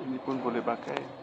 Ini pun boleh pakai.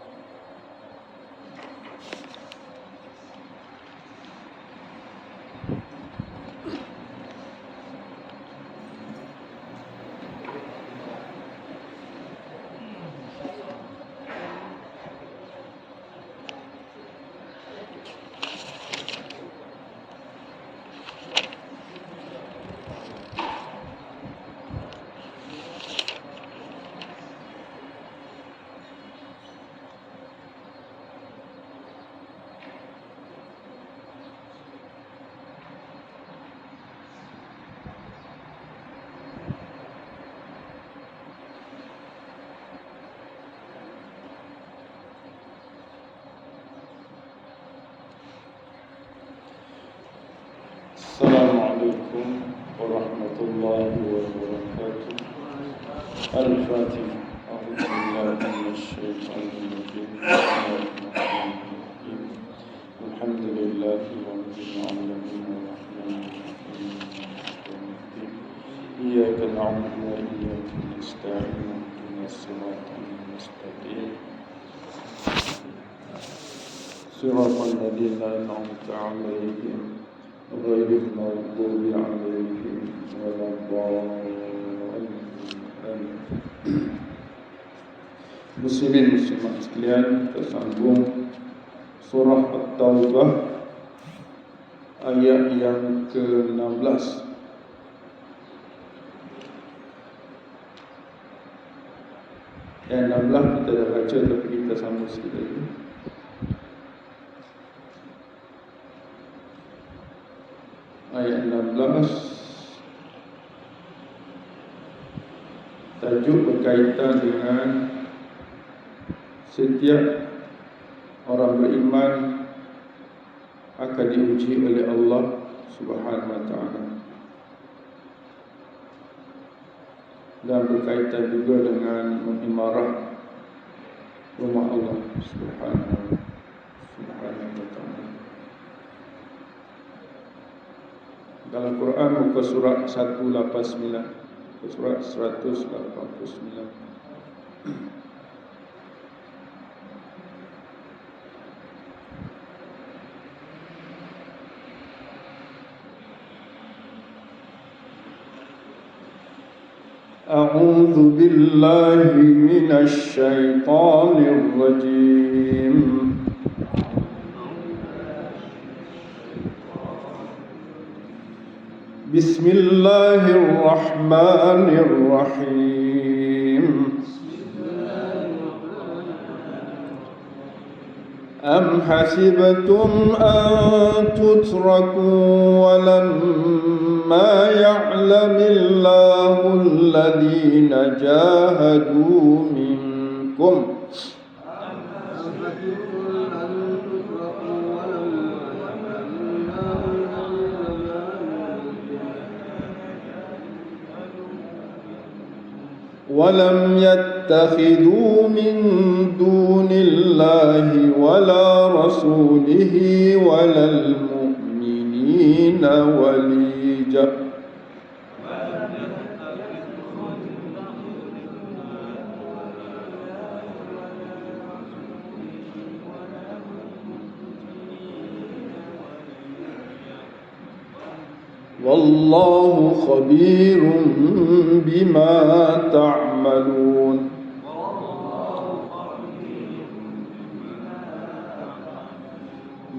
Assalamualaikum warahmatullahi wabarakatuh. Al-Fatihah. A'udzubillahi minasyaitonir rajim. Bismillahirrahmanirrahim. Alhamdulillahi rabbil alamin arrahmanir rahim. Iyyaka na'budu wa iyyaka nasta'in. Ihdinas siratal mustaqim. Siratal ladzina an'amta 'alaihim غير المغضوب عليهم ولا الضالين. Muslimin muslimat sekalian, kita sambung surah At-Taubah ayat yang ke-16. Yang 16 kita dah baca, tapi kita sambung sekali lagi. Ayat 16, tajuk berkaitan dengan setiap orang beriman akan diuji oleh Allah Subhanahu wa ta'ala, dan berkaitan juga dengan mengimarah rumah Allah Subhanahu wa ta'ala. Dalam Quran muka surat 189, muka surat 189. A'udzu billahi minasy syaithanir rajim. Bismillahirrahmanirrahim. Am hasibtum an tutraku walamma ya'lamillahu alladhina jahadu minkum ولم يتخذوا من دون الله ولا رسوله ولا المؤمنين وليجا والله خبير بما تعملون.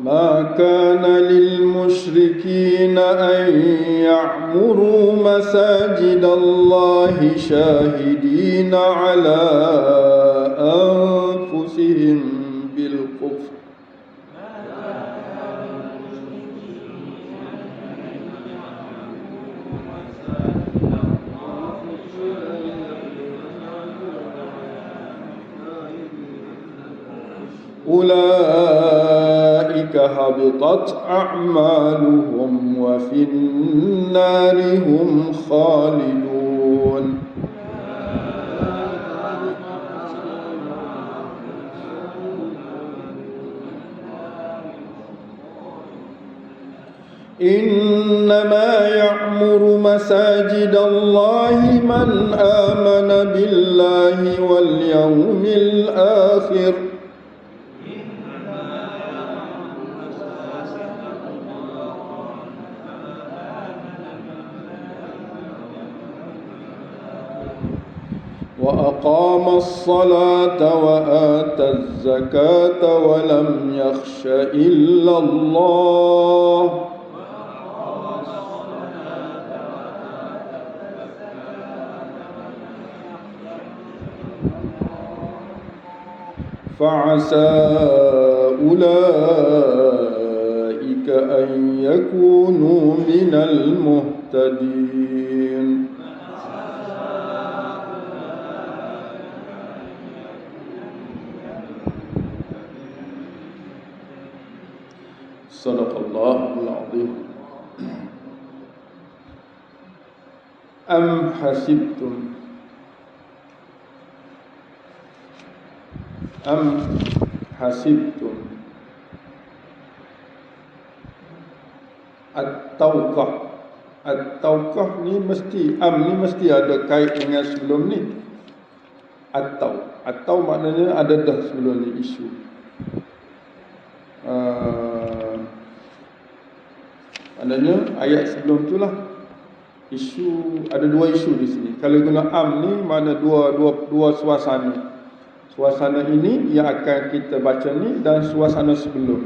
ما كان للمشركين أن يعمروا مساجد الله شاهدين على أنفسهم بالكفر أولئك هبطت أعمالهم وفي النار هم خالدون. إنما يعمر مساجد الله من آمن بالله واليوم الآخر وأقام الصلاة وآتى الزكاة ولم يخش إلا الله فعسى أولئك أن يكونوا من المهتدين صدق الله العظيم أم حسبتم At-taukah ni mesti ada kait dengan sebelum ni. Atau maknanya ada dah sebelum ni isu. Maknanya ayat sebelum tu lah isu, ada dua isu di sini. Kalau guna ni mana dua suasana. Suasana ini yang akan kita baca ni dan suasana sebelum.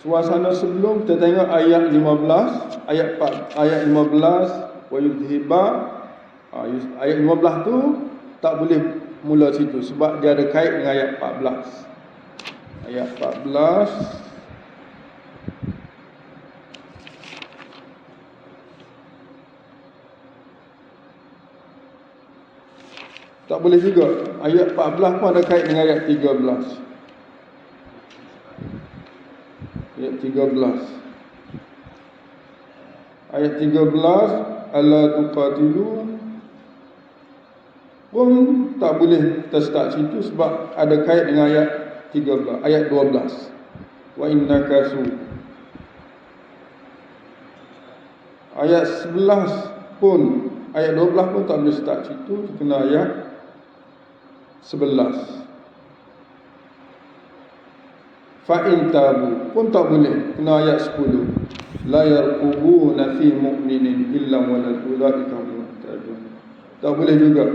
Suasana sebelum kita tengok ayat 15, ayat 15 wa yudhiba. Ayat 15 tu tak boleh mula situ sebab dia ada kait dengan ayat 14. Ayat 14 tak boleh juga. Ayat 14 pun ada kait dengan ayat 13. Ayat 13. Ayat 13 alla tuqatilu pun tak boleh kita start situ sebab ada kait dengan ayat 13, ayat 12. Wa innakasu. Ayat 11 pun, ayat 12 pun tak boleh start situ, kena ayat 11. Fa'in tabu pun tak boleh, kena ayat 10. La yarqubuna fi mu'minin illa walad ulaika muhtadun. Tak boleh juga.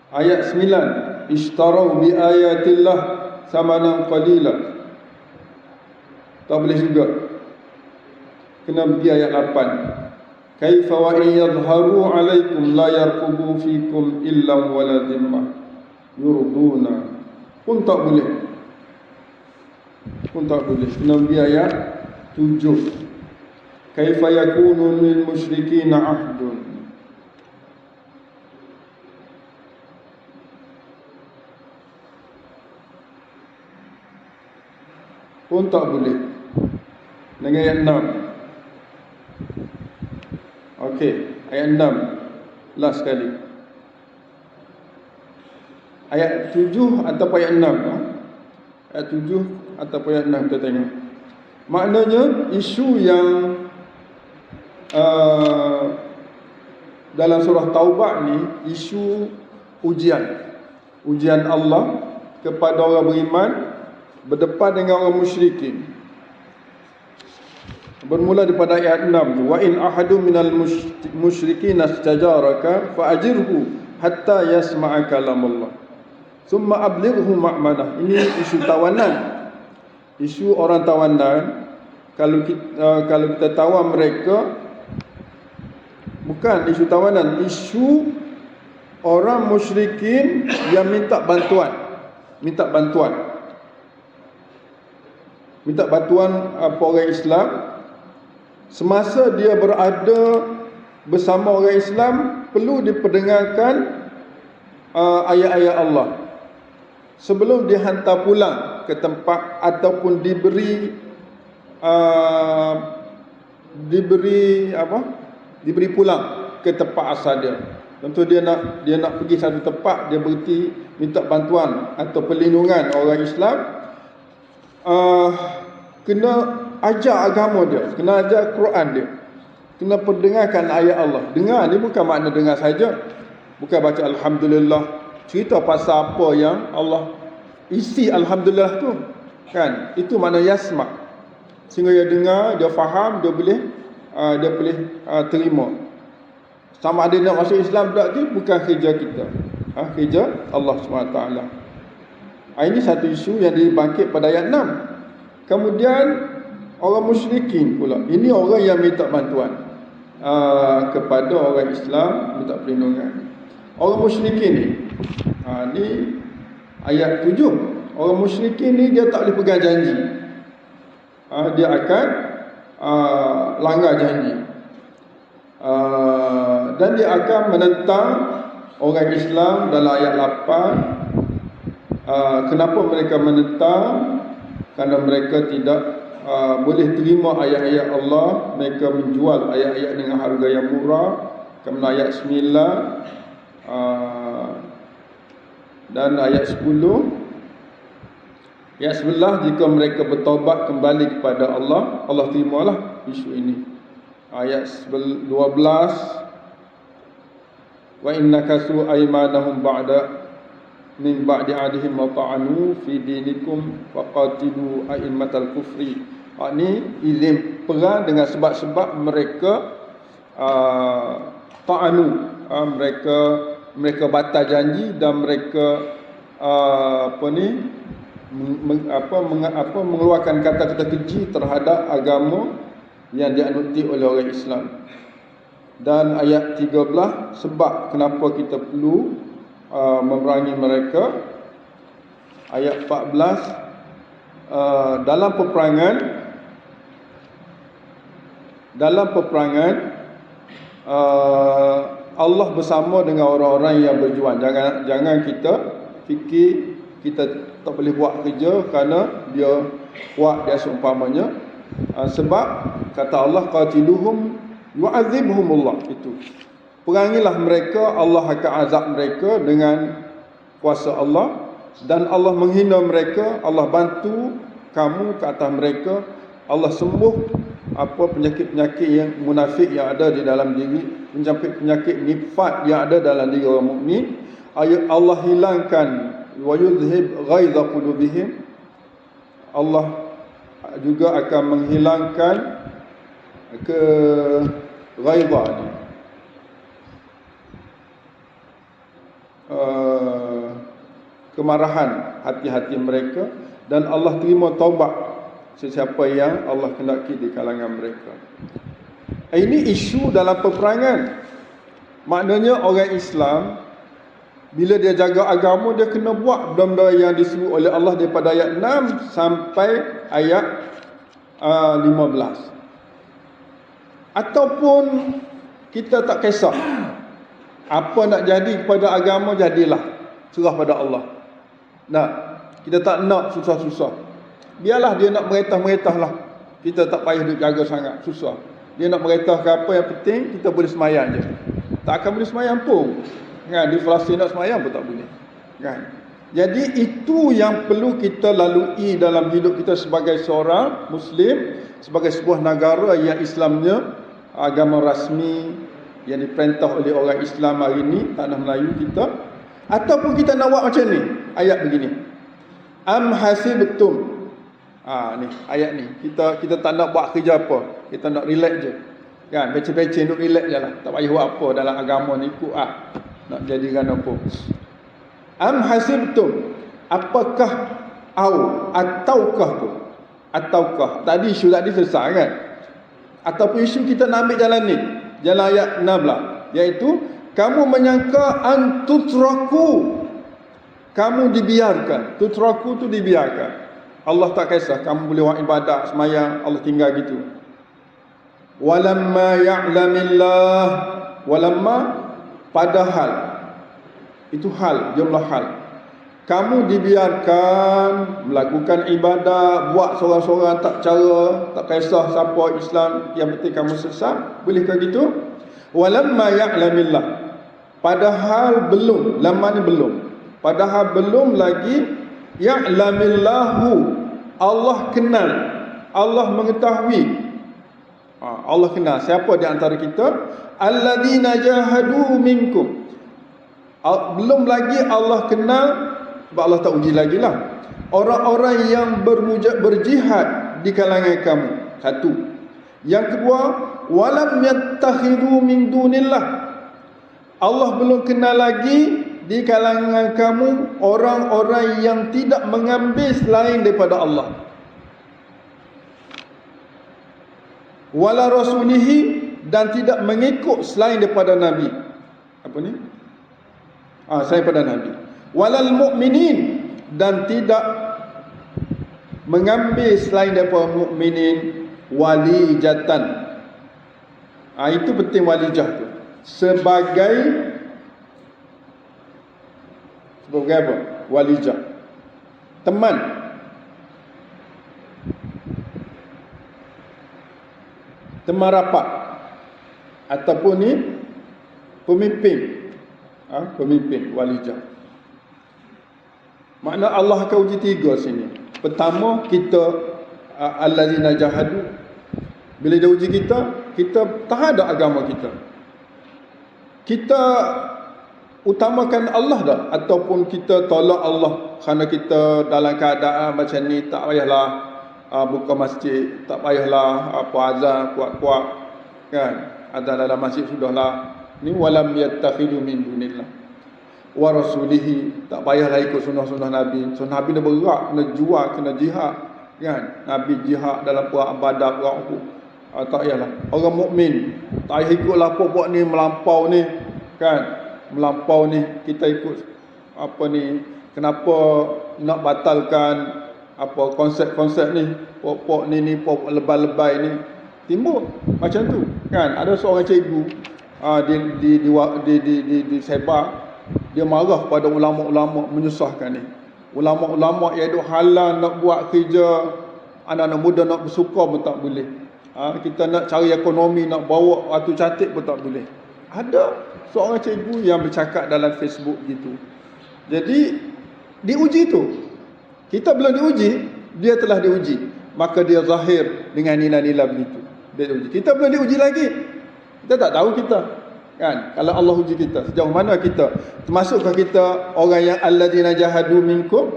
Ayat 9, ishtarau bi ayatillah samanan qalila. Tak boleh juga. Kena pergi ayat 8. Kaifa wa in yadhharu 'alaikum la yarqubu fikum illa wala dhimmah yurduna. Pun tak boleh. Kena pergi ayat 7. Kaifa yakunu lil musyrikina 'ahdun. Pun tak boleh. Dengan ayat 6. Okey, ayat 6 last sekali. Ayat 7 atau ayat 6? Ayat 7 atau ayat 6 kita tengok. Maknanya isu yang dalam surah Taubah ni isu ujian Allah kepada orang beriman berdepan dengan orang musyrikin. Bermula daripada ayat 6 tu, wa in ahadu minal musyrikin istajaraka fa'ajirhu hatta yasma'a kalam Allah summa ablighu ma'manah. Ini isu tawanan. Isu orang tawanan. Kalau kita tawan mereka, bukan isu tawanan, isu orang musyrikin yang minta bantuan apa orang Islam. Semasa dia berada bersama orang Islam, perlu diperdengarkan ayat-ayat Allah sebelum dihantar pulang ke tempat ataupun diberi pulang ke tempat asal dia. Contoh dia nak pergi satu tempat, dia berhenti minta bantuan atau perlindungan orang Islam, kena ajar agama dia, kena ajar Quran dia, kena pendengarkan ayat Allah. Dengar ni bukan makna dengar saja, bukan baca alhamdulillah, cerita pasal apa yang Allah isi alhamdulillah tu kan, itu makna yasma, sehingga dia dengar, dia faham, dia boleh terima. Sama ada nak masuk Islam tak tu bukan kerja kita, kerja Allah SWT. Ini satu isu yang dibangkit pada ayat 6. Kemudian orang musyrikin pula, ini orang yang minta bantuan kepada orang Islam, minta perlindungan. Orang musyrikin ni, ni ayat 7. Orang musyrikin ni dia tak boleh pegang janji, dia akan langgar janji, dan dia akan menentang orang Islam dalam ayat 8. Kenapa mereka menentang? Kerana mereka tidak boleh terima ayat-ayat Allah. Mereka menjual ayat-ayat dengan harga yang murah. Kemudian ayat 9 dan ayat 10. Ayat 11, jika mereka bertaubat kembali kepada Allah, Allah terimalah isu ini. Ayat 12, wa innakasu aymanahum ba'da min ba'di adihim wa ta'anu fi dinikum faqatilu a'immatal kufri. Ini izin perang dengan sebab-sebab mereka ta'anu, mereka batal janji, dan mereka mengeluarkan kata-kata keji terhadap agama yang dianuti oleh orang Islam. Dan ayat 13, sebab kenapa kita perlu memerangi mereka. Ayat 14, dalam peperangan Allah bersama dengan orang-orang yang berjuang. Jangan kita fikir kita tak boleh buat kerja kerana dia kuat, dia seumpamanya. Sebab kata Allah, qatiluhum yu'adzibhumullah, itu perangilah mereka, Allah akan azab mereka dengan kuasa Allah, dan Allah menghina mereka, Allah bantu kamu ke atas mereka, Allah sembuh penyakit-penyakit yang munafik yang ada di dalam diri, penyakit nifat yang ada dalam diri orang mukmin. Allah hilangkan wa yudhhib ghaidha qulubihim, Allah juga akan menghilangkan ghaidha ni, kemarahan hati-hati mereka, dan Allah terima taubat sesiapa yang Allah kendaki di kalangan mereka. Ini isu dalam peperangan. Maknanya orang Islam bila dia jaga agama, dia kena buat benda-benda yang disuruh oleh Allah daripada ayat 6 sampai ayat 15. Ataupun kita tak kisah apa nak jadi kepada agama, jadilah, serah pada Allah. Kita tak nak susah-susah. Biarlah dia nak meretah-meretah lah, kita tak payah duk jaga sangat, susah. Dia nak meretah ke apa, yang penting kita boleh semayang je. Tak akan boleh semayang pun kan, di Palestin nak semayang pun tak boleh kan. Jadi itu yang perlu kita lalui dalam hidup kita sebagai seorang Muslim, sebagai sebuah negara yang Islamnya agama rasmi yang diperintah oleh orang Islam hari ini, tanah Melayu kita. Ataupun kita nak buat macam ni, ayat begini, am hasibtum, ni ayat ni, kita tak nak buat kerja apa, kita nak relax je kan, beceh-beceh duk relax je lah, tak payah buat apa dalam agama ni, ikut nak jadikan apa. Am hasibtum, apakah ataukah tadi isu tadi selesai kan, ataupun isu kita nak ambil jalan ni, jalan ayat 16, iaitu kamu menyangka tutraku, kamu dibiarkan. Tutraku tu dibiarkan, Allah tak kisah, kamu boleh buat ibadat semayang, Allah tinggal gitu. Walamma ya'lamillah, walamma, padahal, itu hal, jumlah hal, kamu dibiarkan melakukan ibadat, buat sorang-sorang, tak cara, tak kisah siapa Islam, yang penting kamu sesat, bolehkah gitu? Walamma ya'lamillah, Padahal belum, lama ni belum. Padahal belum lagi ya'lamillahu, Allah kenal, Allah mengetahui. Allah kenal siapa di antara kita, alladzina jahadu minkum. Belum lagi Allah kenal, sebab Allah tak uji lagi lah, orang-orang yang berjihad di kalangan kamu. Satu. Yang kedua, walam yattakhidu min dunillah, Allah belum kenal lagi di kalangan kamu orang-orang yang tidak mengambil selain daripada Allah. Wala rasulihi, dan tidak mengikut selain daripada Nabi. Apa ni? Selain daripada Nabi. Walal mu'minin, dan tidak mengambil selain daripada mukminin walijatan. Itu penting, walijah tu. Sebagai apa? Walijah. Teman. Teman rapat. Ataupun ni pemimpin. Pemimpin, walijah. Makna Allah akan uji tiga sini. Pertama, kita allazina jahadu. Bila dia uji kita, kita tahan tak agama kita? Kita utamakan Allah tak? Ataupun kita tolak Allah kerana kita dalam keadaan macam ni, tak payahlah buka masjid, tak payahlah azan kuat-kuat, kan? Azan dalam masjid sudahlah. Ni walam yattakhidu min dunillah wa rasulihi, tak payahlah ikut sunnah-sunnah Nabi. Sunnah Nabi dia berat, kena jual, kena jihad, kan? Nabi jihad dalam perang Badar, perang Uhud. Tak payahlah. Orang mukmin tak payah ikutlah apa buat ni, melampau ni, kan? Melampau ni kita ikut apa ni, kenapa nak batalkan apa konsep-konsep ni, pok-pok ni pok lebay-lebay ni timbul macam tu, kan? Ada seorang cikgu di sebar, dia marah pada ulama-ulama menyusahkan ni. Ulama-ulama yang duk halang nak buat kerja anak-anak muda, nak bersuka pun tak boleh. Kita nak cari ekonomi, nak bawa waktu cantik pun tak boleh. Ada seorang cikgu yang bercakap dalam Facebook gitu. Jadi diuji tu. Kita belum diuji, dia telah diuji. Maka dia zahir dengan nilai-nilai begitu. Dia diuji. Kita belum diuji lagi. Kita tak tahu kita, kan? Kalau Allah uji kita, sejauh mana kita? Termasukkah kita orang yang alladzina jahadu minkum?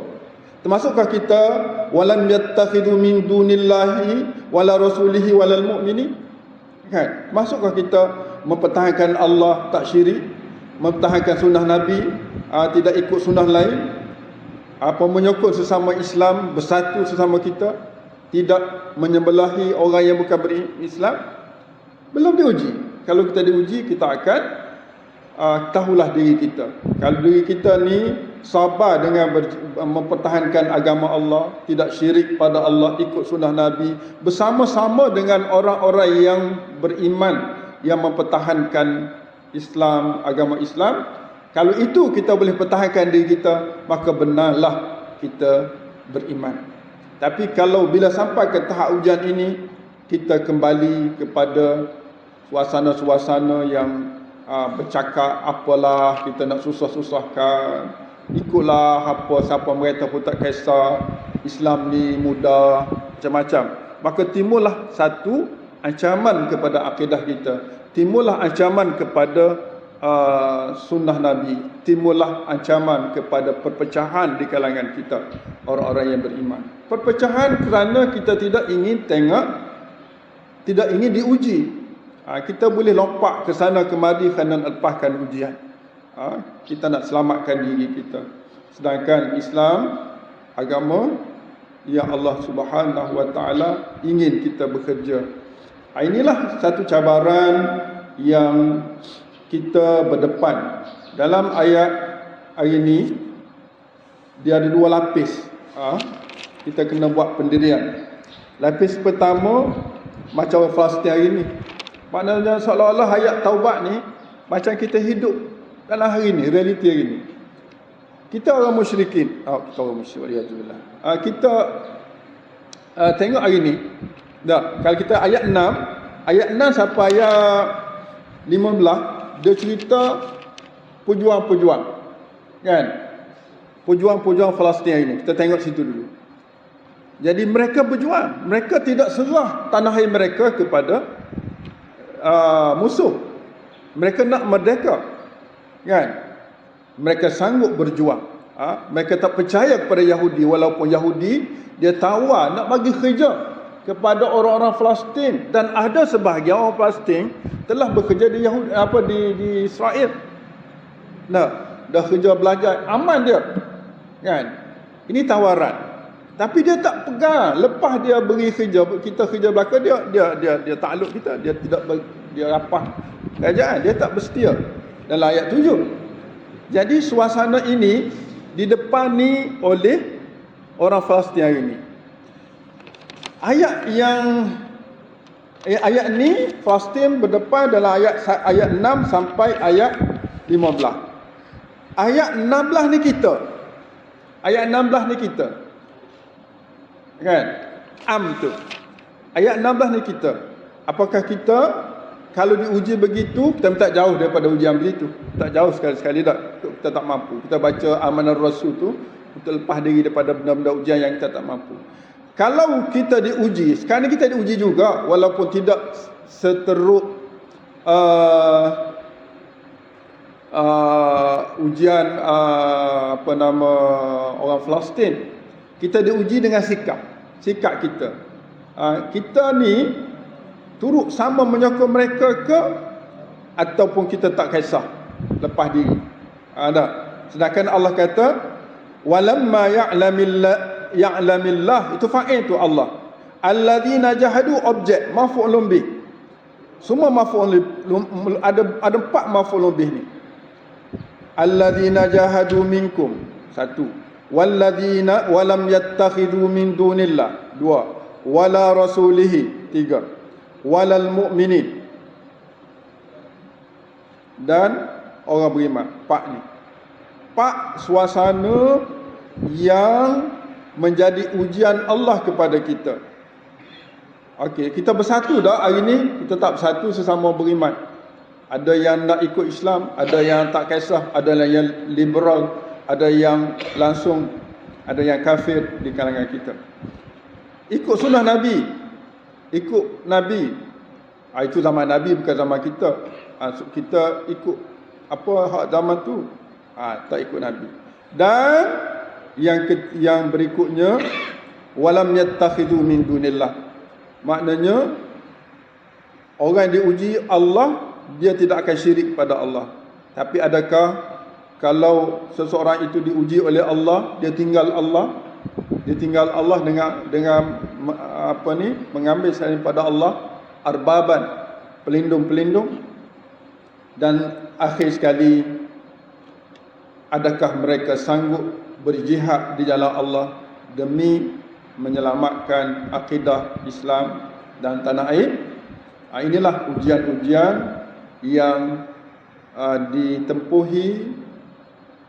Termasukkah kita walam yattakhidu min dunillahi wala rasulihi walal mu'minin? Kan? Termasukkah kita mempertahankan Allah, tak syirik, mempertahankan sunnah Nabi, tidak ikut sunnah lain, menyokong sesama Islam, bersatu sesama kita, tidak menyembelahi orang yang bukan berislam? Belum diuji. Kalau kita diuji, kita akan tahulah diri kita. Kalau diri kita ni sabar dengan mempertahankan agama Allah, tidak syirik pada Allah, ikut sunnah Nabi, bersama-sama dengan orang-orang yang beriman, yang mempertahankan Islam, agama Islam. Kalau itu kita boleh pertahankan diri kita, maka benarlah kita beriman. Tapi kalau bila sampai ke tahap ujian ini, kita kembali kepada suasana-suasana yang bercakap apalah, kita nak susah-susahkan, ikutlah apa siapa mereka pun tak kisah, Islam ni mudah, macam-macam. Maka timbullah satu ancaman kepada akidah kita, timbullah ancaman kepada sunnah Nabi, timbullah ancaman kepada perpecahan di kalangan kita, orang-orang yang beriman. Perpecahan kerana kita tidak ingin tengok, tidak ingin diuji. Kita boleh lompat ke sana kemari kerana nak lepaskan ujian. Kita nak selamatkan diri kita. Sedangkan Islam, agama yang Allah Subhanahu Wa Taala ingin kita bekerja. Inilah satu cabaran yang kita berdepan. Dalam ayat hari ini, dia ada dua lapis. Kita kena buat pendirian. Lapis pertama, macam orang Palestin hari ini. Maknanya seolah-olah ayat taubat ni macam kita hidup dalam hari ni, realiti hari ni. Kita orang musyrikin. Kita orang musyrik. Kita tengok hari ni. Kalau kita ayat 6 sampai ayat 15, dia cerita pejuang-pejuang, kan? Pejuang-pejuang Palestin ini. Kita tengok situ dulu. Jadi mereka berjuang. Mereka tidak serah tanah air mereka kepada musuh. Mereka nak merdeka, kan? Mereka sanggup berjuang. Mereka tak percaya kepada Yahudi, walaupun Yahudi dia tawar nak bagi kerja kepada orang-orang Palestin, dan ada sebahagian orang Palestin telah bekerja di Yahudi, di Israel. Nah, dah kerja belajar, aman dia, kan? Ini tawaran. Tapi dia tak pegang. Lepas dia beri kerja, kita kerja belaka, dia takluk kita, dia tidak dia rapah kerajaan, dia tak bersetia. Dalam ayat 7. Jadi suasana ini didepani oleh orang Palestin hari ini. Ayat ni Palestin berdepan dalam ayat 6 sampai ayat 15. Ayat 16 ni kita. Ayat 16 ni kita. Kan? Tu. Ayat 16 ni kita. Apakah kita kalau diuji begitu, kita tak jauh daripada ujian begitu. Tak jauh sekali-sekali tak. Kita tak mampu. Kita baca Amanah Rasul tu untuk lepas diri daripada benda-benda ujian yang kita tak mampu. Kalau kita diuji, sekarang ni kita diuji juga, walaupun tidak seteruk ujian orang Palestin. Kita diuji dengan sikap kita. Kita ni turut sama menyokong mereka ke, ataupun kita tak kisah, lepas diri. Sedangkan Allah kata walamma ya'lamillah, itu fa'il tu Allah. Alladzina jahadu, objek maf'ulun bih. Semua maf'ul, ada 4 maf'ulun bih ni. Alladzina jahadu minkum, 1. Walladzina walam yattakhidhu min dunillah, 2. Wala rasulihi, 3. Walal mu'minin, dan orang beriman. 4 ni. 4 suasana yang menjadi ujian Allah kepada kita. Okey, kita bersatu dah hari ni. Kita tak bersatu sesama beriman. Ada yang nak ikut Islam, ada yang tak kisah, ada yang liberal, ada yang langsung, ada yang kafir di kalangan kita. Ikut sunnah Nabi, ikut Nabi. Itu zaman Nabi, bukan zaman kita. Kita ikut apa hak zaman tu, tak ikut Nabi. Dan yang berikutnya, walam yattakhidhu min dunillah. Maknanya orang yang diuji Allah, dia tidak akan syirik kepada Allah. Tapi adakah kalau seseorang itu diuji oleh Allah, dia tinggal Allah dengan mengambil selain pada Allah arbaban, pelindung-pelindung. Dan akhir sekali, adakah mereka sanggup berjihad di jalan Allah demi menyelamatkan akidah Islam dan tanah air? Inilah ujian-ujian yang ditempuhi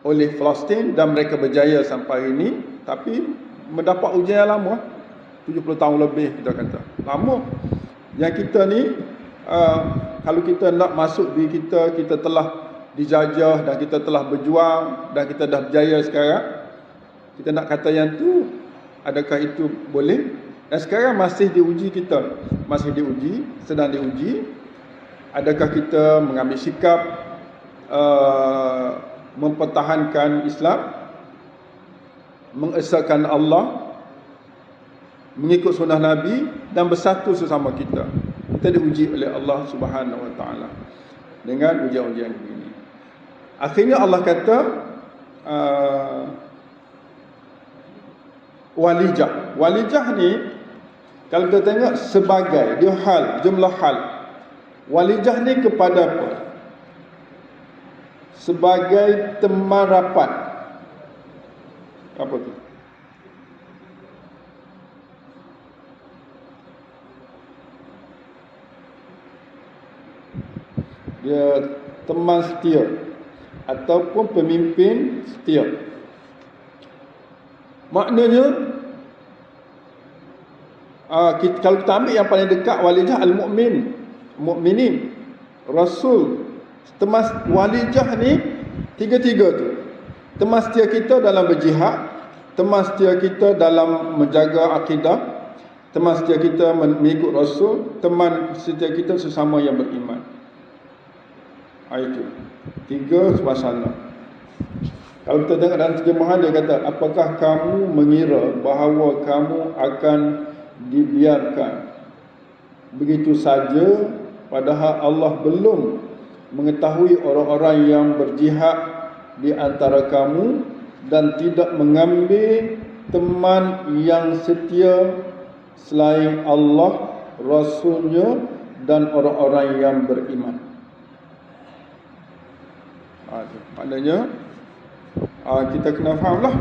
oleh Palestin, dan mereka berjaya sampai hari ini. Tapi mendapat ujian yang lama, 70 tahun lebih kita kata. Lama. Yang kita ni, kalau kita nak masuk diri kita, kita telah dijajah dan kita telah berjuang dan kita dah berjaya sekarang. Kita nak kata yang tu, adakah itu boleh? Dan sekarang masih diuji kita. Masih diuji, sedang diuji. Adakah kita mengambil sikap mempertahankan Islam, mengesahkan Allah, mengikut sunnah Nabi, dan bersatu sesama kita. Kita diuji oleh Allah Subhanahu Wa Taala dengan ujian-ujian begini. Akhirnya Allah kata walijah. Walijah ni kalau kita tengok sebagai dia hal, jumlah hal. Walijah ni kepada apa? Sebagai teman rapat. Apa tu? Dia teman setia ataupun pemimpin setia. Maknanya kalau kita ambil yang paling dekat walijah al-mu'minin, Rasul. Teman walijah ni Tiga-tiga tu. Teman setia kita dalam berjihad, teman setia kita dalam menjaga akidah, teman setia kita mengikut Rasul, teman setia kita sesama yang beriman. Itu 3 suasana. Kalau kita tengok dalam terjemahan, dia kata, apakah kamu mengira bahawa kamu akan dibiarkan begitu saja, padahal Allah belum mengetahui orang-orang yang berjihad di antara kamu dan tidak mengambil teman yang setia selain Allah, Rasulnya dan orang-orang yang beriman. Maknanya kita kena fahamlah,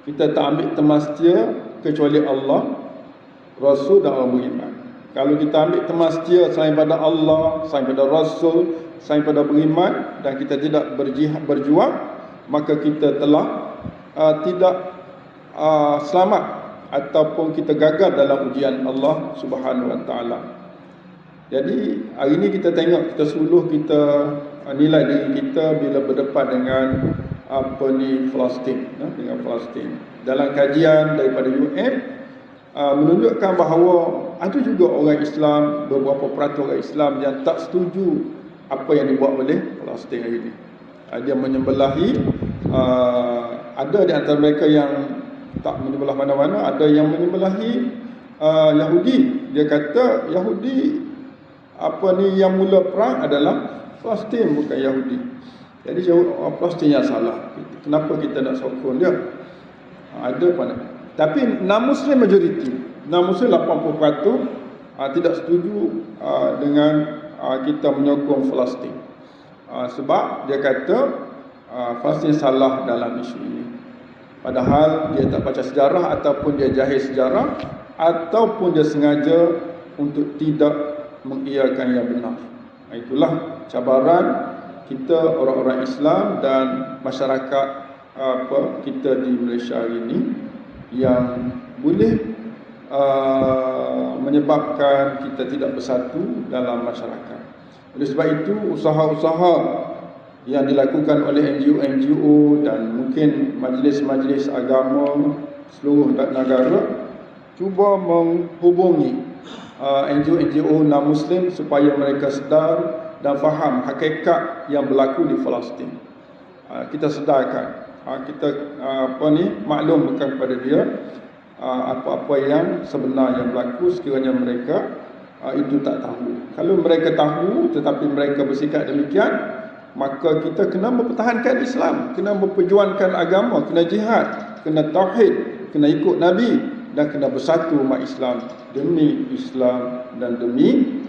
kita tak ambil teman setia kecuali Allah, Rasul dan orang beriman. Kalau kita ambil teman setia selain pada Allah, selain pada Rasul, selain pada beriman, dan kita tidak berjuang, maka kita telah tidak selamat ataupun kita gagal dalam ujian Allah Subhanahu Wa Taala. Jadi hari ini kita tengok, kita suluh kita nilai diri kita bila berdepan dengan Palestin, dengan Palestin. Dalam kajian daripada UN menunjukkan bahawa ada juga orang Islam, beberapa peratus orang Islam yang tak setuju apa yang dibuat oleh Palestin hari ini. Dia menyembelahi, ada di antara mereka yang tak menyembelah mana-mana, ada yang menyembelahi Yahudi. Dia kata Yahudi yang mula perang adalah Palestin, bukan Yahudi. Jadi Palestin yang salah. Kenapa kita nak sokong dia? Ada pada. Tapi non-Muslim majoriti, non-Muslim 80% tidak setuju dengan kita menyokong Palestin. Sebab dia kata Palestin salah dalam isu ini. Padahal dia tak baca sejarah, ataupun dia jahil sejarah, ataupun dia sengaja untuk tidak mengiyakan yang benar. Itulah cabaran kita orang-orang Islam dan masyarakat kita di Malaysia hari ini, yang boleh menyebabkan kita tidak bersatu dalam masyarakat. Oleh sebab itu, usaha-usaha yang dilakukan oleh NGO-NGO dan mungkin majlis-majlis agama seluruh negara cuba menghubungi NGO-NGO non-Muslim supaya mereka sedar dan faham hakikat yang berlaku di Palestin. Kita sedarkan, kita maklumkan kepada dia apa-apa yang sebenar yang berlaku, sekiranya mereka itu tak tahu. Kalau mereka tahu tetapi mereka bersikap demikian, maka kita kena mempertahankan Islam, kena memperjuangkan agama, kena jihad, kena tauhid, kena ikut Nabi, dan kena bersatu umat Islam demi Islam dan demi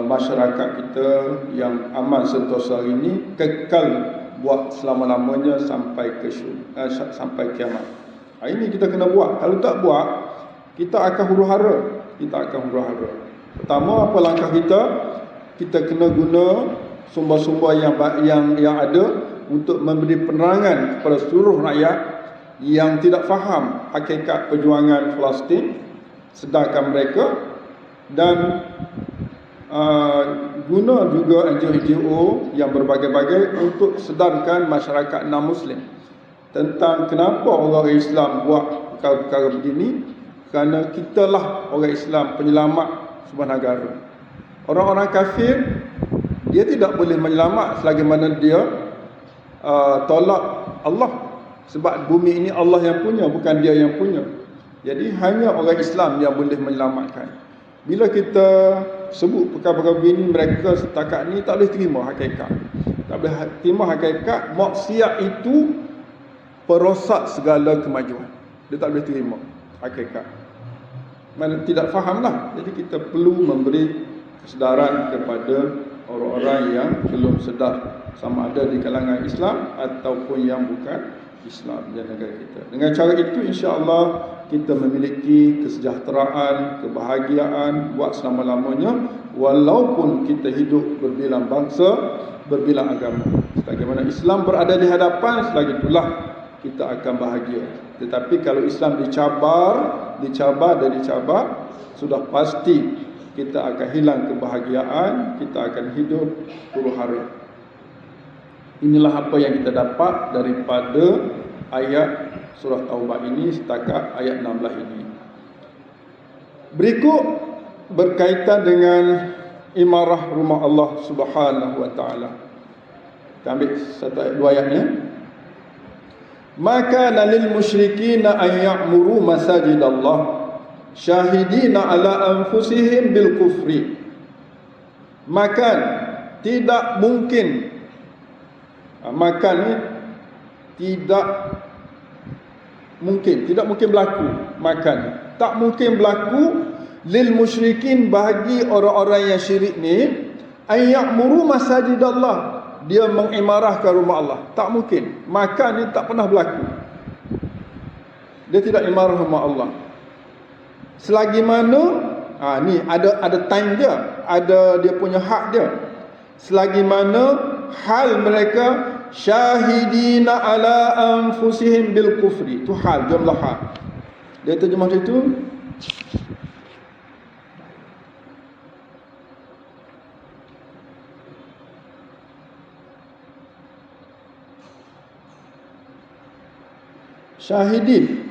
masyarakat kita yang aman sentosa hari ini kekal buat selama-lamanya sampai sampai kiamat. Ini kita kena buat. Kalau tak buat, kita akan huru-hara. Pertama, apa langkah kita? Kita kena guna sumber-sumber yang ada untuk memberi penerangan kepada seluruh rakyat yang tidak faham hakikat perjuangan Palestin, sedarkan mereka, dan guna juga NGO yang berbagai-bagai untuk sedarkan masyarakat non-Muslim tentang kenapa orang Islam buat perkara-perkara begini, kerana kitalah orang Islam penyelamat sebuah negara. Orang-orang kafir, dia tidak boleh menyelamat selagi mana dia tolak Allah. Sebab bumi ini Allah yang punya, bukan dia yang punya. Jadi hanya orang Islam yang boleh menyelamatkan. Bila kita sebut perkara-perkara begini, mereka setakat ni tak boleh terima hakikat. Tak boleh terima hakikat. Maksiat itu perosak segala kemajuan. Dia tak boleh terima hakikat. Mana tidak fahamlah. Jadi kita perlu memberi kesedaran kepada orang-orang yang belum sedar, sama ada di kalangan Islam ataupun yang bukan Islam di negara kita. Dengan cara itu, insya-Allah kita memiliki kesejahteraan, kebahagiaan buat selama-lamanya, walaupun kita hidup berbilang bangsa, berbilang agama. Sebagaimana Islam berada di hadapan, selagi itulah kita akan bahagia. Tetapi kalau Islam dicabar, sudah pasti kita akan hilang kebahagiaan, kita akan hidup huru-hara. Inilah apa yang kita dapat daripada ayat surah Taubah ini setakat ayat 16 ini. Berikut berkaitan dengan imarah rumah Allah Subhanahu wa taala. Kita ambil satu ayat, dua ayatnya. Maka lil musyrikin an ya'muru masajidallah syahidina ala anfusihim bil kufri. Maka tidak mungkin, maka ni tidak mungkin berlaku, maka tak mungkin berlaku lil musyrikin bagi orang-orang yang syirik ni ay ya'muru masajidallah, dia mengimarahkan rumah Allah. Tak mungkin. Maka ni tak pernah berlaku. Dia tidak imarah rumah Allah. Selagi mana ni ada time dia, ada dia punya hak dia. Selagi mana hal mereka syahidina ala anfusihim bil kufri. Itu hal, jumlah hal. Dia terjemah itu Syahidin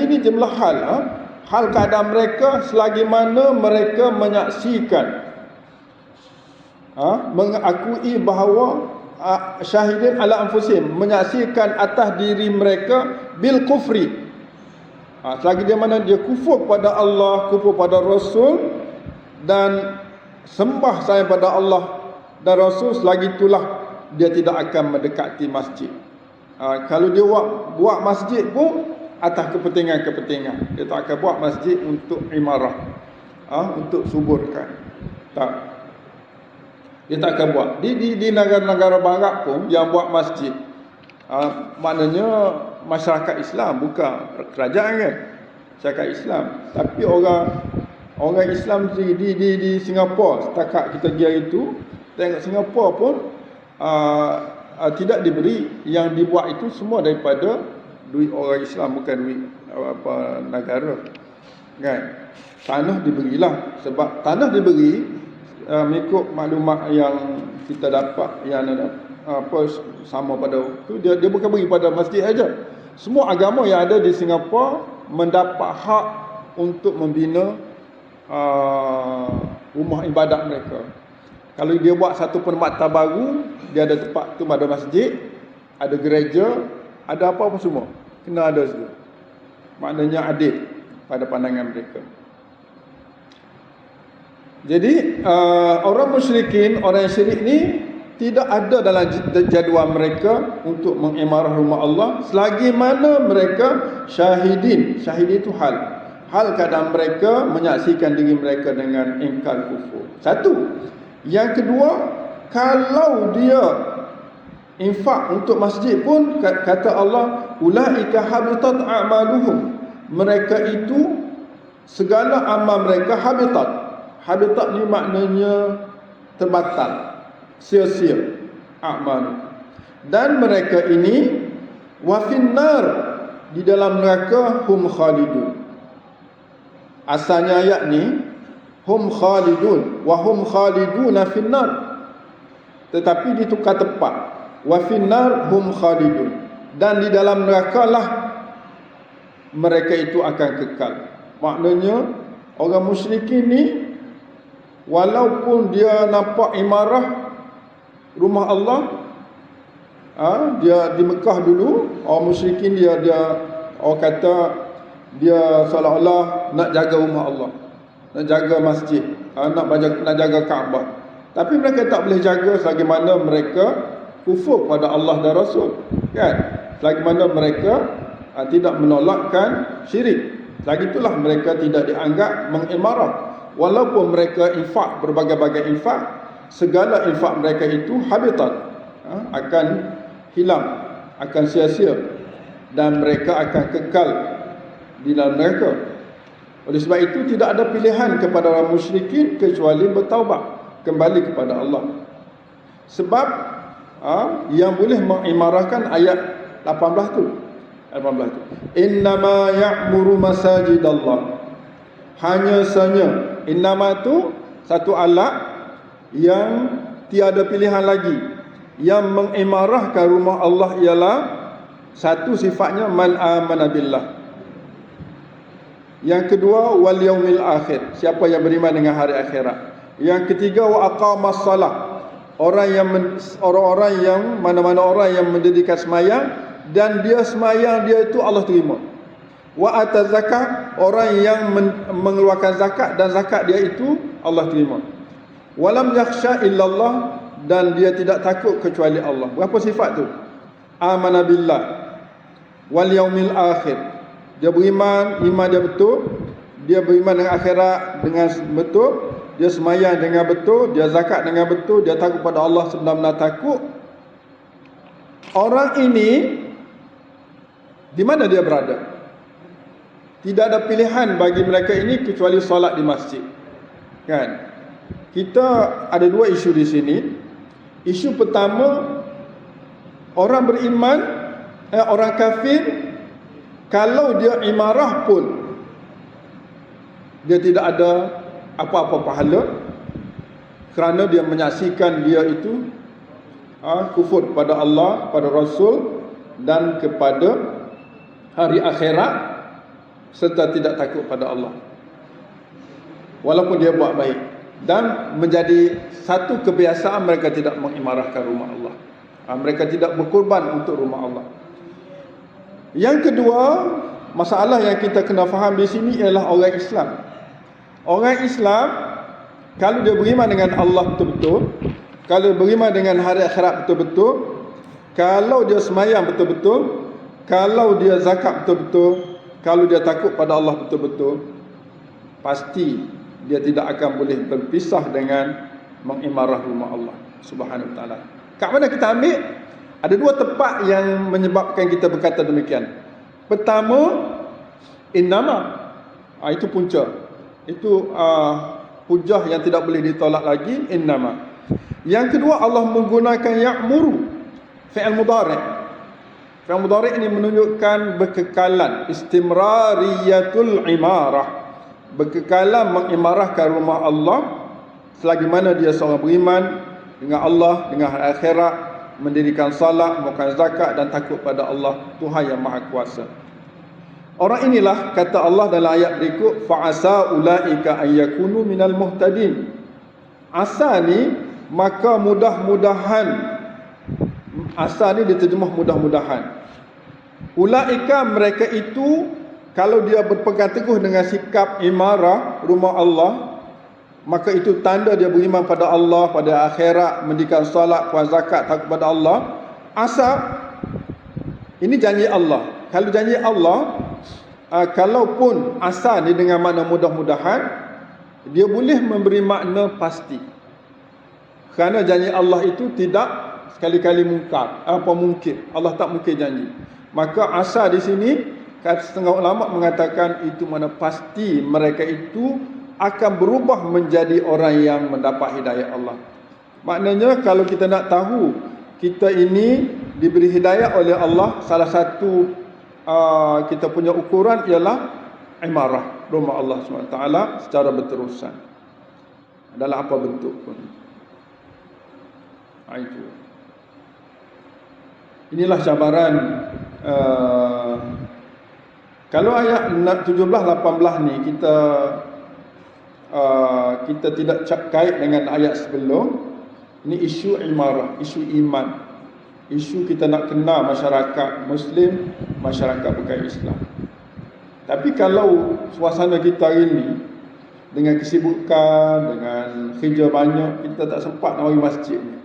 ni jumlah hal. Hal keadaan mereka selagi mana mereka menyaksikan, mengakui bahawa syahidin ala anfusihim, menyaksikan atas diri mereka bil kufri. Selagi dia mana dia kufur pada Allah, kufur pada Rasul dan sembah saya pada Allah dan Rasul, selagi itulah dia tidak akan mendekati masjid. Kalau dia buat masjid pun atas kepentingan-kepentingan. Dia tak akan buat masjid untuk imarah, untuk suburkan. Tak. Dia tak akan buat. Di negara-negara barat pun yang buat masjid, maknanya masyarakat Islam, bukan kerajaan kan. Masyarakat Islam. Tapi orang Islam di Singapura, setakat kita pergi itu, tengok Singapura pun tidak diberi. Yang dibuat itu semua daripada duit orang Islam, bukan duit negara kan. Tanah diberilah, sebab tanah diberi mengikut maklumat yang kita dapat, yang sama pada waktu dia bukan beri pada masjid saja. Semua agama yang ada di Singapura mendapat hak untuk membina rumah ibadat mereka. Kalau dia buat satu perkhidmatan baru, dia ada tempat tu, ada masjid, ada gereja, ada apa-apa semua, kena ada semua. Maknanya adil pada pandangan mereka. Jadi orang musyrikin, orang yang syirik ni tidak ada dalam jadual mereka untuk mengimarah rumah Allah selagi mana mereka syahidin. Syahidin itu hal keadaan mereka menyaksikan diri mereka dengan ingkar kufur. Satu. Yang kedua, kalau dia infak untuk masjid pun, kata Allah, ulaika habitat a'maluhum, mereka itu segala amal mereka habitat. Habitat ni maknanya terbatal, sia-sia a'mal. Dan mereka ini wa finnar, di dalam neraka hum khalidun. Asalnya ayat ni hum khalidun wa hum khaliduna finnar, tetapi ditukar tepat, wa finnar hum khalidun, dan di dalam neraka lah mereka itu akan kekal. Maknanya orang musyrikin ni walaupun dia nampak imarah rumah Allah, dia di Mekah dulu, orang musyrikin dia orang kata dia seolah-olah nak jaga rumah Allah, nak jaga masjid, nak jaga Kaabah. Tapi mereka tak boleh jaga selagi mana mereka kufur pada Allah dan Rasul, kan? Selagi mana mereka tidak menolakkan syirik, selagi itulah mereka tidak dianggap mengimarah. Walaupun mereka infak berbagai-bagai infak, segala infak mereka itu habitat, akan hilang, akan sia-sia, dan mereka akan kekal di dalam neraka. Oleh sebab itu tidak ada pilihan kepada orang musyrikin kecuali bertaubat, kembali kepada Allah. Sebab yang boleh mengimarahkan ayat 18 tu. Innama ya'muru masajidallah, hanya saja Innama tu satu alat yang tiada pilihan lagi. Yang mengimarahkan rumah Allah ialah satu sifatnya man amana billah. Yang kedua wal yaumil akhir, siapa yang beriman dengan hari akhirat. Yang ketiga wa aqamas salah, orang-orang yang mana-mana orang yang mendirikan sembahyang dan dia sembahyang dia itu Allah terima. Wa ataz zakat, orang yang mengeluarkan zakat dan zakat dia itu Allah terima. Walam yakhsha illallah, dan dia tidak takut kecuali Allah. Berapa sifat tu? Amana billah wal yaumil akhir. Dia beriman, iman dia betul, dia beriman dengan akhirat dengan betul, dia sembahyang dengan betul, dia zakat dengan betul, dia takut pada Allah sebenar-benar takut. Orang ini di mana dia berada? Tidak ada pilihan bagi mereka ini kecuali solat di masjid. Kan? Kita ada dua isu di sini. Isu pertama, orang beriman, orang kafir, kalau dia imarah pun dia tidak ada apa-apa pahala, kerana dia menyaksikan dia itu kufur pada Allah, pada Rasul dan kepada hari akhirat, serta tidak takut pada Allah walaupun dia buat baik. Dan menjadi satu kebiasaan mereka tidak mengimarahkan rumah Allah, mereka tidak berkorban untuk rumah Allah. Yang kedua, masalah yang kita kena faham di sini ialah orang Islam. Orang Islam, kalau dia beriman dengan Allah betul-betul, kalau dia beriman dengan hari akhirat betul-betul, kalau dia sembahyang betul-betul, kalau dia zakat betul-betul, kalau dia takut pada Allah betul-betul, pasti dia tidak akan boleh berpisah dengan mengimarah rumah Allah Subhanahu wa taala. Kat mana kita ambil? Ada dua tempat yang menyebabkan kita berkata demikian. Pertama, innama. Itu punca. Itu hujah yang tidak boleh ditolak lagi, innama. Yang kedua, Allah menggunakan ya'muru, fi'il mudhari'. Fi'il mudhari' ini menunjukkan berkekalan, istimrariyatul imarah. Berkekalan mengimarahkan rumah Allah selagi mana dia seorang beriman dengan Allah, dengan hari akhirat, mendirikan salat, menunaikan zakat dan takut pada Allah, Tuhan yang Maha Kuasa. Orang inilah, kata Allah dalam ayat berikut, fa'asa ulaika an yakunu minal muhtadin. Asa ni, maka mudah-mudahan. Asa ni diterjemah mudah-mudahan. Ulaika, mereka itu, kalau dia berpegang teguh dengan sikap imarah rumah Allah, maka itu tanda dia beriman pada Allah, pada akhirat, mendirikan salat, puas zakat, takut pada Allah. Asa, ini janji Allah. Kalau janji Allah, kalaupun asa ni dengan makna mudah-mudahan, dia boleh memberi makna pasti. Kerana janji Allah itu tidak sekali-kali mungkar, mungkin. Allah tak mungkin janji. Maka asa di sini, setengah ulama mengatakan itu mana pasti mereka itu akan berubah menjadi orang yang mendapat hidayah Allah. Maknanya kalau kita nak tahu kita ini diberi hidayah oleh Allah, salah satu kita punya ukuran ialah imarah rumah Allah SWT secara berterusan dalam apa bentuk pun. Itu. Inilah cabaran. Kalau ayat 17-18 ni kita tidak kait dengan ayat sebelum. Ini isu imarah, isu iman, isu kita nak kenal masyarakat Muslim, masyarakat bukan Islam. Tapi kalau suasana kita hari ni dengan kesibukan, dengan kerja banyak, kita tak sempat nak pergi masjid ni,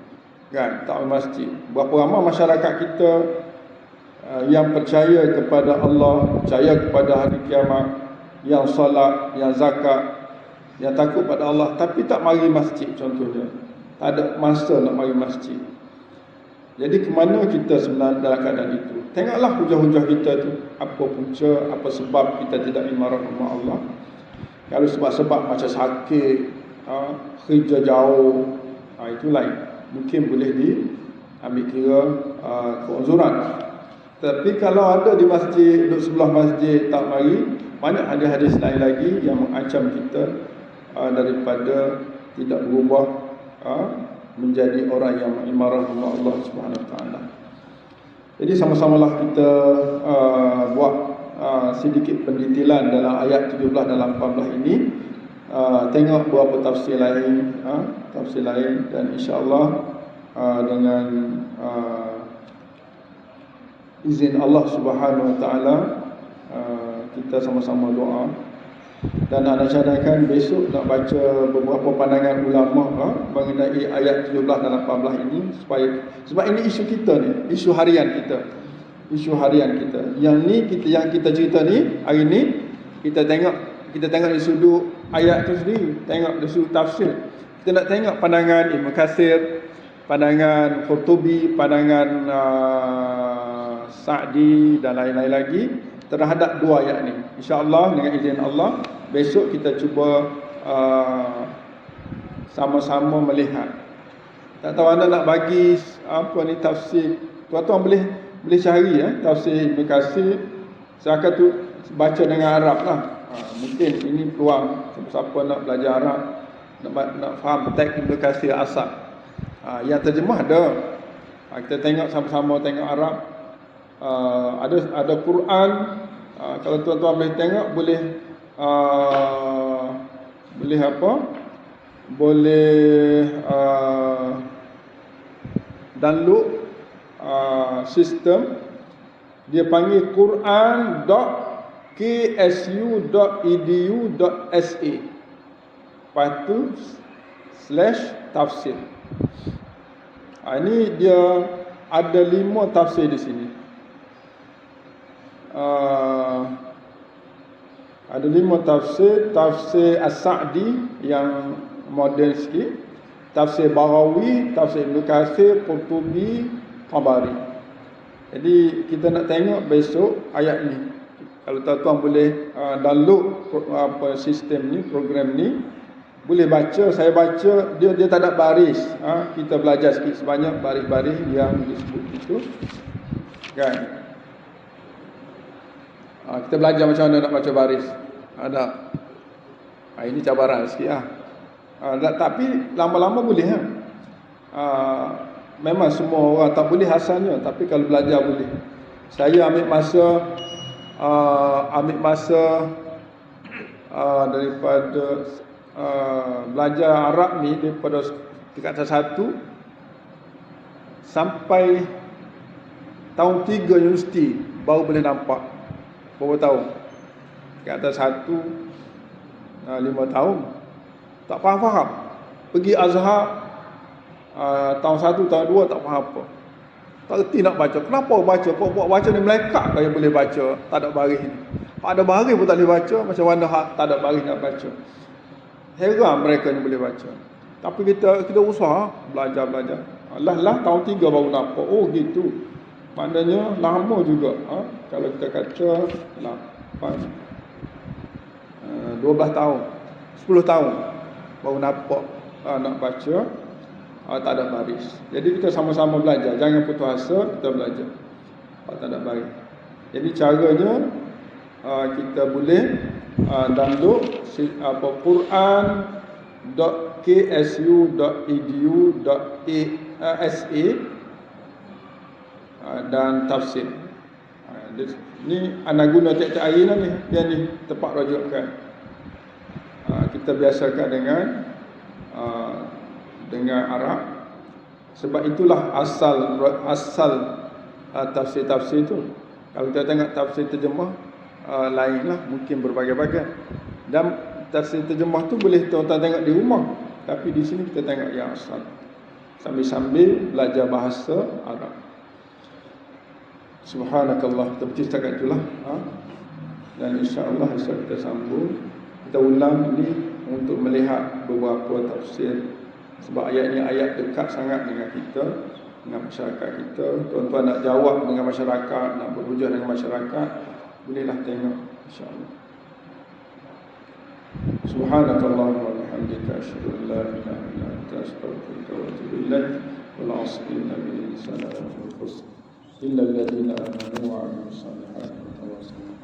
kan? Tak pergi masjid. Berapa ramai masyarakat kita yang percaya kepada Allah, percaya kepada hari kiamat, yang salat, yang zakat, yang takut pada Allah, tapi tak mari masjid contohnya. Tak ada masa nak mari masjid. Jadi ke mana kita sebenarnya dalam keadaan itu? Tengoklah hujah-hujah kita tu, apa punca, apa sebab kita tidak imarah rumah Allah. Kalau sebab-sebab macam sakit, kerja jauh, itu lain. Mungkin boleh diambil kira keunzuran. Tapi kalau ada di masjid, duduk sebelah masjid, tak mari, banyak hadis-hadis lain lagi yang mengancam kita daripada tidak berubah menjadi orang yang imarah Allah Subhanahu Wa Taala. Jadi sama-samalah kita buat sedikit pendetailan dalam ayat 17 dan 18 ini. Tengok beberapa tafsir lain, dan insya-Allah dengan izin Allah Subhanahu Wa Taala kita sama-sama doa. Dan nak cadangkan besok nak baca beberapa pandangan ulama mengenai ayat 17 dan 18 ini, sebab ini isu kita ni, isu harian kita. Yang kita cerita ni hari ni, kita tengok dari sudut ayat tu sendiri, tengok dari sudut tafsir. Kita nak tengok pandangan Ibn Katsir, pandangan Qurtubi, pandangan Sa'di dan lain-lain lagi terhadap dua ayat ni. InsyaAllah dengan izin Allah, besok kita cuba sama-sama melihat. Tak tahu anda nak bagi apa ni tafsir. Tuan-tuan boleh cari tafsir Ibn Katsir. Saya akan tu baca dengan Arab lah. Mungkin ini peluang siapa nak belajar Arab, nak faham teks Ibn Katsir asal. Yang terjemah ada. Kita tengok sama-sama, tengok Arab. Ada Quran. Kalau tuan-tuan boleh tengok, boleh download sistem. Dia panggil quran.ksu.edu.sa. Lepas tu /tafsir. Ini dia ada 5 tafsir di sini. Ada 5 tafsir. Tafsir As-Sa'di yang moden sikit, tafsir Baghawi, tafsir Ibn Katsir, Qurtubi, Tabari. Jadi kita nak tengok besok ayat ni. Kalau tuan-tuan boleh download sistem ni, program ni, boleh baca. Saya baca, dia tak ada baris. Kita belajar sikit sebanyak baris-baris yang disebut itu, kan? Kita belajar macam mana nak baca baris. Ada. Ini cabaran sikit lah. Tapi lama-lama boleh lah. Memang semua orang tak boleh asalnya, tapi kalau belajar boleh. Saya ambil masa daripada belajar Arab ni, daripada tingkatan 1 sampai tahun 3 universiti baru boleh nampak. Berapa tahun? Tingkatan 1 5 tahun tak faham. Pergi Azhar tahun 1, tahun 2 tak faham apa. Tak reti nak baca. Kenapa baca? Buat baca ni malaikat kau yang boleh baca. Tak ada baris ni. Ada baris pun tak boleh baca. Macam mana tak ada baris nak baca? Heran mereka ni boleh baca. Tapi kita usaha belajar. Lah tahun 3 baru nampak. Oh gitu. Maknanya lama juga. Kalau kita kata 12 tahun, 10 tahun baru nampak nak baca. Tak ada baris. Jadi kita sama-sama belajar. Jangan putus asa, kita belajar. Tak ada baris. Jadi caranya kita boleh download quran.ksu.edu.sa dan tafsir. Ni anda guna tiap-tiap hari lah ni. Yang ni tempat rujukan. Kita biasakan dengan Arab. Sebab itulah asal tafsir-tafsir tu. Kalau kita tengok tafsir terjemah lain lah, mungkin berbagai-bagai. Dan tafsir terjemah tu boleh tuan-tuan tengok di rumah, tapi di sini kita tengok yang asal, sambil-sambil belajar bahasa Arab. Subhanakallah. Kita berceritakan itulah. Dan insya-Allah esok kita sambung. Kita ulang ni untuk melihat beberapa tafsir. Sebab ayat ni ayat dekat sangat dengan kita, dengan masyarakat kita. Tuan-tuan nak jawab dengan masyarakat, nak berhujah dengan masyarakat, bolehlah tengok insya-Allah. Subhanakallahumma wa bihamdika asyhadu an la ilaha illa anta astaghfiruka wa atubu ilaik. Wal 'asri innal insana lafi khusr illa alladhina amanu wa 'amilus salihati wa tawassaw